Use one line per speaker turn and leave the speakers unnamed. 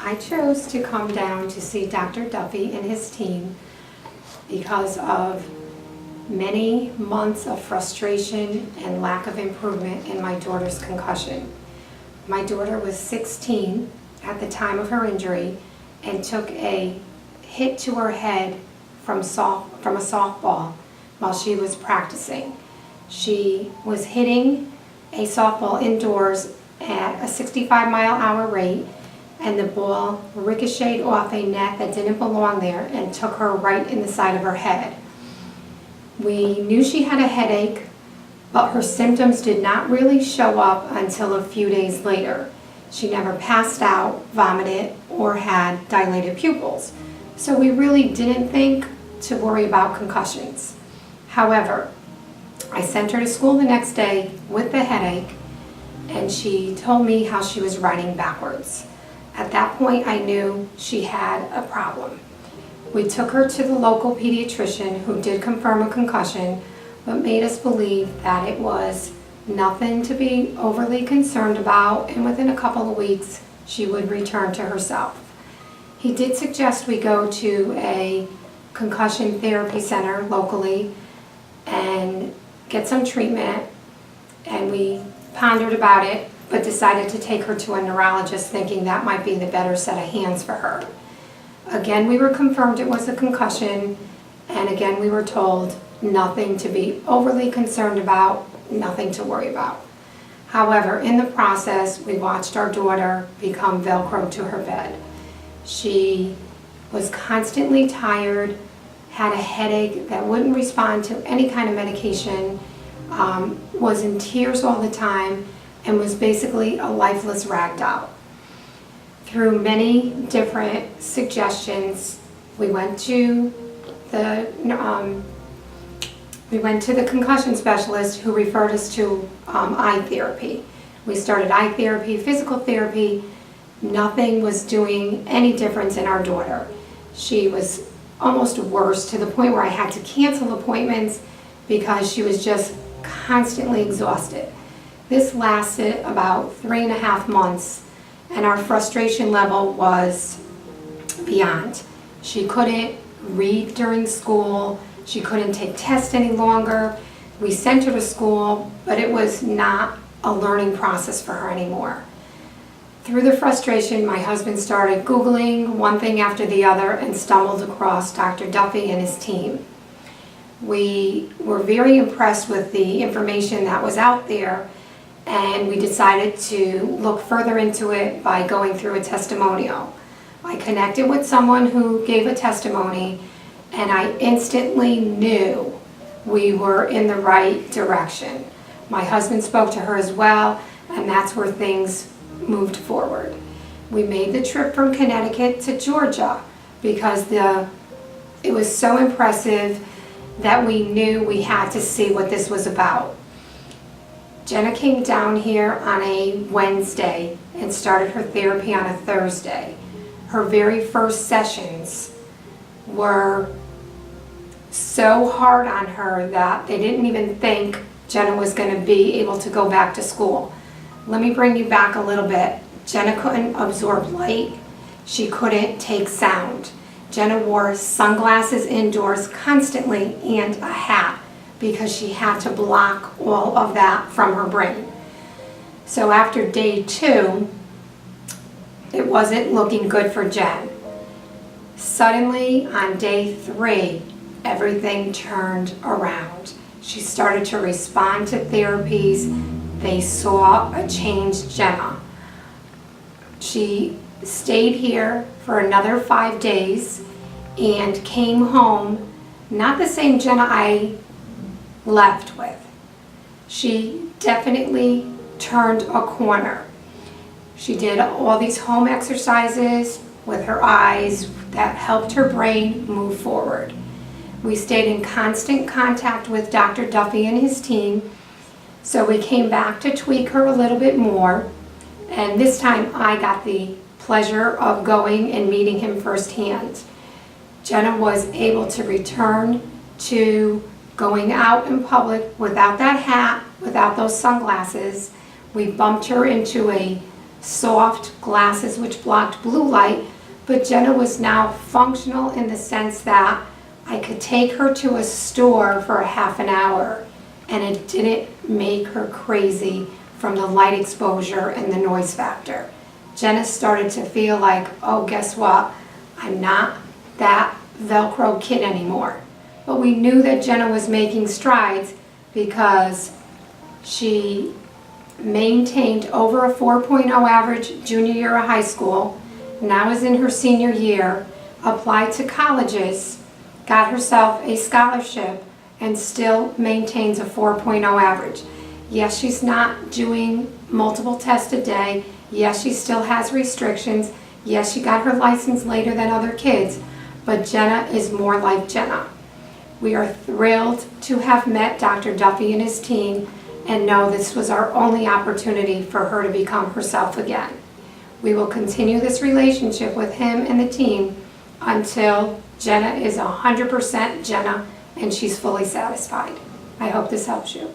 I chose to come down to see Dr. Duffy and his team because of many months of frustration and lack of improvement in my daughter's concussion. My daughter was 16 at the time of her injury and took a hit to her head from a softball while she was practicing. She was hitting a softball indoors at a 65-mile-an-hour rate, and the ball ricocheted off a net that didn't belong there and took her right in the side of her head. We knew she had a headache, but her symptoms did not really show up until a few days later. She never passed out, vomited, or had dilated pupils. So we really didn't think to worry about concussions. However, I sent her to school the next day with the headache, and she told me how she was riding backwards. At that point, I knew she had a problem. We took her to the local pediatrician who did confirm a concussion, but made us believe that it was nothing to be overly concerned about, and within a couple of weeks, she would return to herself. He did suggest we go to a concussion therapy center locally and get some treatment, and we pondered about it, but decided to take her to a neurologist thinking that might be the better set of hands for her. Again, we were confirmed it was a concussion, and again we were told nothing to be overly concerned about, nothing to worry about. However, in the process, we watched our daughter become Velcro to her bed. She was constantly tired, had a headache that wouldn't respond to any kind of medication, was in tears all the time, and was basically a lifeless rag doll. Through many different suggestions, we went to the concussion specialist who referred us to eye therapy. We started eye therapy, physical therapy. Nothing was doing any difference in our daughter. She was almost worse, to the point where I had to cancel appointments because she was just constantly exhausted. This lasted about 3.5 months, and our frustration level was beyond. She couldn't read during school. She couldn't take tests any longer. We sent her to school, but it was not a learning process for her anymore. Through the frustration, my husband started Googling one thing after the other and stumbled across Dr. Duffy and his team. We were very impressed with the information that was out there, and we decided to look further into it by going through a testimonial. I connected with someone who gave a testimony, and I instantly knew we were in the right direction. My husband spoke to her as well, and that's where things moved forward. We made the trip from Connecticut to Georgia because it was so impressive that we knew we had to see what this was about. Jenna came down here on a Wednesday and started her therapy on a Thursday. Her very first sessions were so hard on her that they didn't even think Jenna was going to be able to go back to school. Let me bring you back a little bit. Jenna couldn't absorb light. She couldn't take sound. Jenna wore sunglasses indoors constantly and a hat because she had to block all of that from her brain. So after day 2, it wasn't looking good for Jen. Suddenly, on day 3, everything turned around. She started to respond to therapies. They saw a changed Jenna. She stayed here for another 5 days and came home not the same Jenna I left with. She definitely turned a corner. She did all these home exercises with her eyes that helped her brain move forward. We stayed in constant contact with Dr. Duffy and his team, so we came back to tweak her a little bit more, and this time I got the pleasure of going and meeting him firsthand. Jenna was able to return to going out in public without that hat, without those sunglasses. We bumped her into a soft glasses which blocked blue light, but Jenna was now functional in the sense that I could take her to a store for a half an hour and it didn't make her crazy from the light exposure and the noise factor. Jenna started to feel like, oh, guess what? I'm not that Velcro kid anymore. But we knew that Jenna was making strides because she maintained over a 4.0 average junior year of high school, now is in her senior year, applied to colleges, got herself a scholarship, and still maintains a 4.0 average. Yes, she's not doing multiple tests a day. Yes, she still has restrictions. Yes, she got her license later than other kids, but Jenna is more like Jenna. We are thrilled to have met Dr. Duffy and his team and know this was our only opportunity for her to become herself again. We will continue this relationship with him and the team until Jenna is 100% Jenna and she's fully satisfied. I hope this helps you.